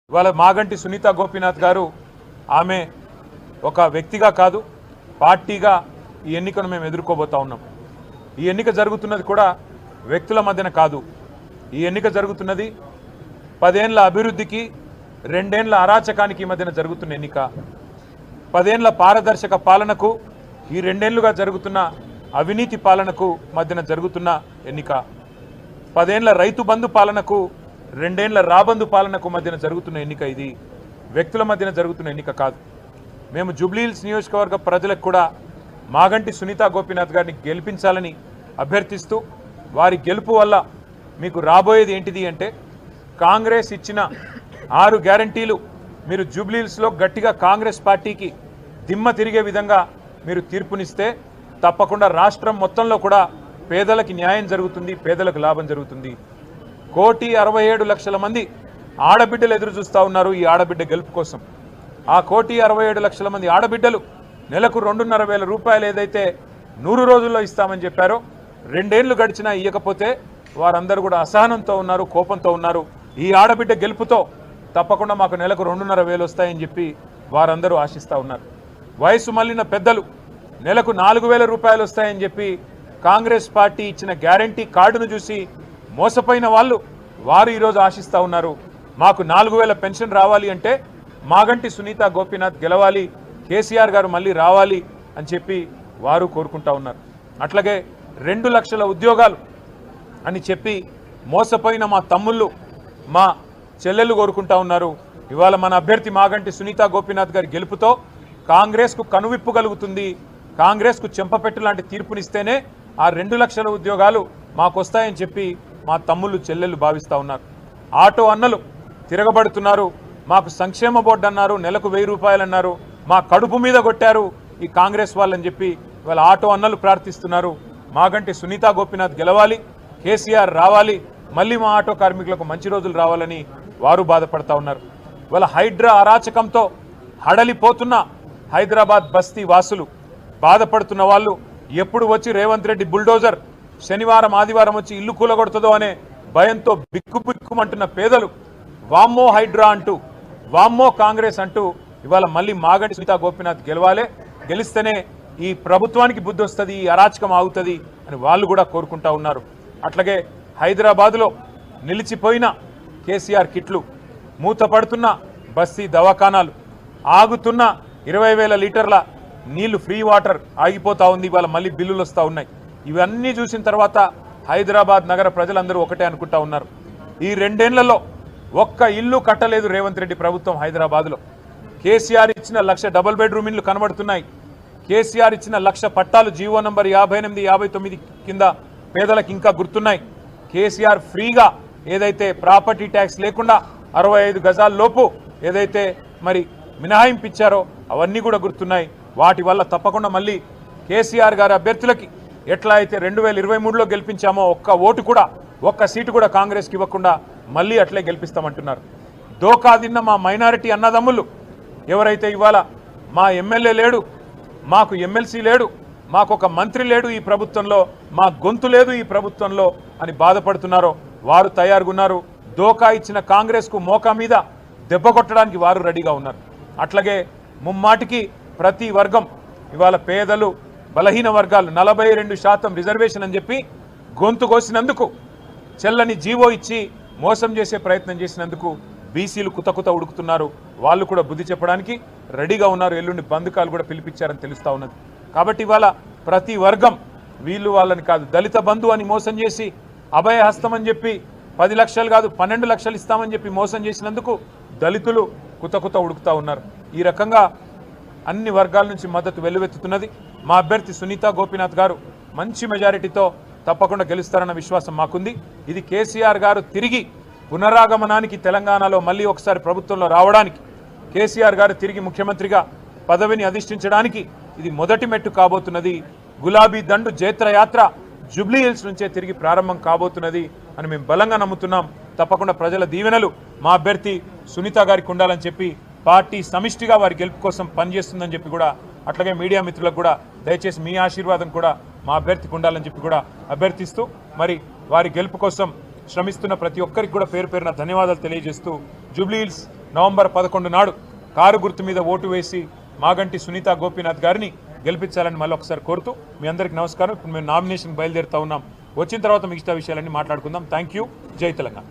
ఇవాళ మాగంటి సునీత గోపీనాథ్ గారు ఆమె ఒక వ్యక్తిగా కాదు పార్టీగా ఈ ఎన్నికను మేము ఎదుర్కోబోతా ఉన్నాం. ఈ ఎన్నిక జరుగుతున్నది కూడా వ్యక్తుల మధ్యన కాదు. ఈ ఎన్నిక జరుగుతున్నది 10 ఏళ్ల అభివృద్ధికి 2 ఏళ్ల అరాచకానికి మధ్యన జరుగుతున్న ఎన్నిక. 10 ఏళ్ల పారదర్శక పాలనకు ఈ 2 ఏళ్లుగా జరుగుతున్న అవినీతి పాలనకు మధ్యన జరుగుతున్న ఎన్నిక. 10 ఏళ్ల రైతు బంధు పాలనకు 2 ఏళ్ల రాబందు పాలనకు మధ్యన జరుగుతున్న ఎన్నిక. ఇది వ్యక్తుల మధ్యన జరుగుతున్న ఎన్నిక కాదు. మేము జూబ్లీహిల్స్ నియోజకవర్గ ప్రజలకు కూడా మాగంటి సునీత గోపీనాథ్ గారిని గెలిపించాలని అభ్యర్థిస్తూ వారి గెలుపు వల్ల మీకు రాబోయేది ఏంటిది అంటే కాంగ్రెస్ ఇచ్చిన 6 గ్యారంటీలు మీరు జూబ్లీహిల్స్లో గట్టిగా కాంగ్రెస్ పార్టీకి దిమ్మ తిరిగే విధంగా మీరు తీర్పునిస్తే తప్పకుండా రాష్ట్రం మొత్తంలో కూడా పేదలకు న్యాయం జరుగుతుంది, పేదలకు లాభం జరుగుతుంది. 1,67,00,000 మంది ఆడబిడ్డలు ఎదురు చూస్తూ ఉన్నారు ఈ ఆడబిడ్డ గెలుపు కోసం. ఆ 1,67,00,000 మంది ఆడబిడ్డలు నెలకు 2,500 రూపాయలు ఏదైతే 100 రోజుల్లో ఇస్తామని చెప్పారో 2 ఏళ్లు గడిచినా ఇవ్వకపోతే వారందరూ కూడా అసహనంతో ఉన్నారు, కోపంతో ఉన్నారు. ఈ ఆడబిడ్డ గెలుపుతో తప్పకుండా మాకు నెలకు 2,500 వస్తాయని చెప్పి వారందరూ ఆశిస్తూ ఉన్నారు. వయసు మళ్ళిన పెద్దలు నెలకు 4,000 రూపాయలు వస్తాయని చెప్పి కాంగ్రెస్ పార్టీ ఇచ్చిన గ్యారంటీ కార్డును చూసి మోసపోయిన వారు ఈరోజు ఆశిస్తూ ఉన్నారు. మాకు 4,000 పెన్షన్ రావాలి అంటే మాగంటి సునీత గోపీనాథ్ గెలవాలి, కేసీఆర్ గారు మళ్ళీ రావాలి అని చెప్పి వారు కోరుకుంటా ఉన్నారు. అట్లాగే 2 లక్షల ఉద్యోగాలు అని చెప్పి మోసపోయిన మా తమ్ముళ్ళు, మా చెల్లెళ్ళు కోరుకుంటా ఉన్నారు. ఇవాళ మన అభ్యర్థి మాగంటి సునీత గోపీనాథ్ గారి గెలుపుతో కాంగ్రెస్కు కనువిప్పు కలుగుతుంది. కాంగ్రెస్కు చెంపపెట్టు లాంటి తీర్పునిస్తేనే ఆ 2 లక్షల ఉద్యోగాలు మాకు వస్తాయని చెప్పి మా తమ్ముళ్ళు చెల్లెళ్ళు భావిస్తూ ఉన్నారు. ఆటో అన్నలు తిరగబడుతున్నారు. మాకు సంక్షేమ బోర్డు అన్నారు, నెలకు 1000 రూపాయలు అన్నారు, మా కడుపు మీద కొట్టారు ఈ కాంగ్రెస్ వాళ్ళని చెప్పి ఇవాళ ఆటో అన్నలు ప్రార్థిస్తున్నారు. మాగంటి సునీత గోపీనాథ్ గెలవాలి, కేసీఆర్ రావాలి, మళ్ళీ మా ఆటో కార్మికులకు మంచి రోజులు రావాలని వారు బాధపడతా ఉన్నారు. ఇవాళ హైడ్రా అరాచకంతో హడలిపోతున్న హైదరాబాద్ బస్తీ వాసులు, బాధపడుతున్న వాళ్ళు, ఎప్పుడు వచ్చి రేవంత్ రెడ్డి బుల్డోజర్ శనివారం ఆదివారం వచ్చి ఇల్లు కూలగొడుతుందో అనే భయంతో బిక్కుబిక్కుమంటున్న పేదలు వామ్మో హైడ్రా అంటూ, వామ్మో కాంగ్రెస్ అంటూ ఇవాళ మళ్ళీ మాగంటి సునీత గోపీనాథ్ గెలవాలి, గెలిస్తేనే ఈ ప్రభుత్వానికి బుద్ధి వస్తుంది, ఈ అరాచకం ఆగుతుంది అని వాళ్ళు కూడా కోరుకుంటా ఉన్నారు. అట్లాగే హైదరాబాదులో నిలిచిపోయిన కేసీఆర్ కిట్లు, మూతపడుతున్న బస్తీ దవాఖానాలు, ఆగుతున్న 20,000 లీటర్ల నీళ్లు ఫ్రీ వాటర్ ఆగిపోతూ ఉంది, ఇవాళ మళ్ళీ బిల్లులు వస్తూ ఉన్నాయి. ఇవన్నీ చూసిన తర్వాత హైదరాబాద్ నగర ప్రజలందరూ ఒకటే అనుకుంటా ఉన్నారు, ఈ 2 ఏళ్లలో ఒక్క ఇల్లు కట్టలేదు రేవంత్ రెడ్డి ప్రభుత్వం హైదరాబాద్లో. కేసీఆర్ ఇచ్చిన 1,00,000 డబుల్ బెడ్రూమ్ ఇల్లు కనబడుతున్నాయి. కేసీఆర్ ఇచ్చిన 1,00,000 పట్టాలు జీవో నంబర్ 58, 59 కింద పేదలకు ఇంకా గుర్తున్నాయి. కేసీఆర్ ఫ్రీగా ఏదైతే ప్రాపర్టీ ట్యాక్స్ లేకుండా 65 గజాల లోపు ఏదైతే మరి మినహాయింపు ఇచ్చారో అవన్నీ కూడా గుర్తున్నాయి. వాటి వల్ల తప్పకుండా మళ్ళీ కేసీఆర్ గారి అభ్యర్థులకి ఎట్లా అయితే 2023లో గెలిపించామో ఒక్క ఓటు కూడా, ఒక్క సీటు కూడా కాంగ్రెస్కి ఇవ్వకుండా మళ్ళీ అట్లే గెలిపిస్తామంటున్నారు. దోకా తిన్న మా మైనారిటీ అన్నదమ్ములు ఎవరైతే ఇవాళ మా ఎమ్మెల్యే లేడు, మాకు ఎమ్మెల్సీ లేడు, మాకు ఒక మంత్రి లేడు ఈ ప్రభుత్వంలో, మా గొంతు లేదు ఈ ప్రభుత్వంలో అని బాధపడుతున్నారో వారు తయారుగున్నారు. దోకా ఇచ్చిన కాంగ్రెస్కు మోకా మీద దెబ్బ కొట్టడానికి వారు రెడీగా ఉన్నారు. అట్లాగే ముమ్మాటికి ప్రతి వర్గం ఇవాళ పేదలు, బలహీన వర్గాలు 42% రిజర్వేషన్ అని చెప్పి గొంతు కోసినందుకు, చెల్లని జీవో ఇచ్చి మోసం చేసే ప్రయత్నం చేసినందుకు బీసీలు కుతకుత ఉడుకుతున్నారు. వాళ్ళు కూడా బుద్ధి చెప్పడానికి రెడీగా ఉన్నారు. ఎల్లుండి బంధుకాలు కూడా పిలిపించారని తెలుస్తూ ఉన్నది. కాబట్టి ఇవాళ ప్రతి వర్గం, వీళ్ళు వాళ్ళని కాదు, దళిత బంధు అని మోసం చేసి అభయహస్తం అని చెప్పి 10 లక్షలు కాదు 12 లక్షలు ఇస్తామని చెప్పి మోసం చేసినందుకు దళితులు కుతకుత ఉడుకుతూ ఉన్నారు. ఈ రకంగా అన్ని వర్గాల నుంచి మద్దతు వెల్లువెత్తుతున్నది. మా అభ్యర్థి సునీత గోపీనాథ్ గారు మంచి మెజారిటీతో తప్పకుండా గెలుస్తారన్న విశ్వాసం మాకుంది. ఇది కేసీఆర్ గారు తిరిగి పునరాగమనానికి, తెలంగాణలో మళ్ళీ ఒకసారి ప్రభుత్వంలో రావడానికి, కేసీఆర్ గారు తిరిగి ముఖ్యమంత్రిగా పదవిని అధిష్ఠించడానికి ఇది మొదటి మెట్టు కాబోతున్నది. గులాబీ దండు జైత్రయాత్ర జూబ్లీహిల్స్ నుంచే తిరిగి ప్రారంభం కాబోతున్నది అని మేము బలంగా నమ్ముతున్నాం. తప్పకుండా ప్రజల దీవెనలు మా అభ్యర్థి సునీత గారికి ఉండాలని చెప్పి పార్టీ సమిష్టిగా వారి గెలుపు కోసం పనిచేస్తుందని చెప్పి కూడా, అట్లాగే మీడియా మిత్రులకు కూడా దయచేసి మీ ఆశీర్వాదం కూడా మా అభ్యర్థికి ఉండాలని చెప్పి కూడా అభ్యర్థిస్తూ, మరి వారి గెలుపు కోసం శ్రమిస్తున్న ప్రతి ఒక్కరికి కూడా పేరు పేరున ధన్యవాదాలు తెలియజేస్తూ జూబ్లీహిల్స్ నవంబర్ 11 నాడు కారు గుర్తు మీద ఓటు వేసి మాగంటి సునీత గోపీనాథ్ గారిని గెలిపించాలని మళ్ళీ ఒకసారి కోరుతూ మీ అందరికీ నమస్కారం. ఇప్పుడు మేము నామినేషన్ బయలుదేరుతా ఉన్నాం. వచ్చిన తర్వాత మిగతా విషయాలన్నీ మాట్లాడుకుందాం. Thank you. జై తెలంగాణ.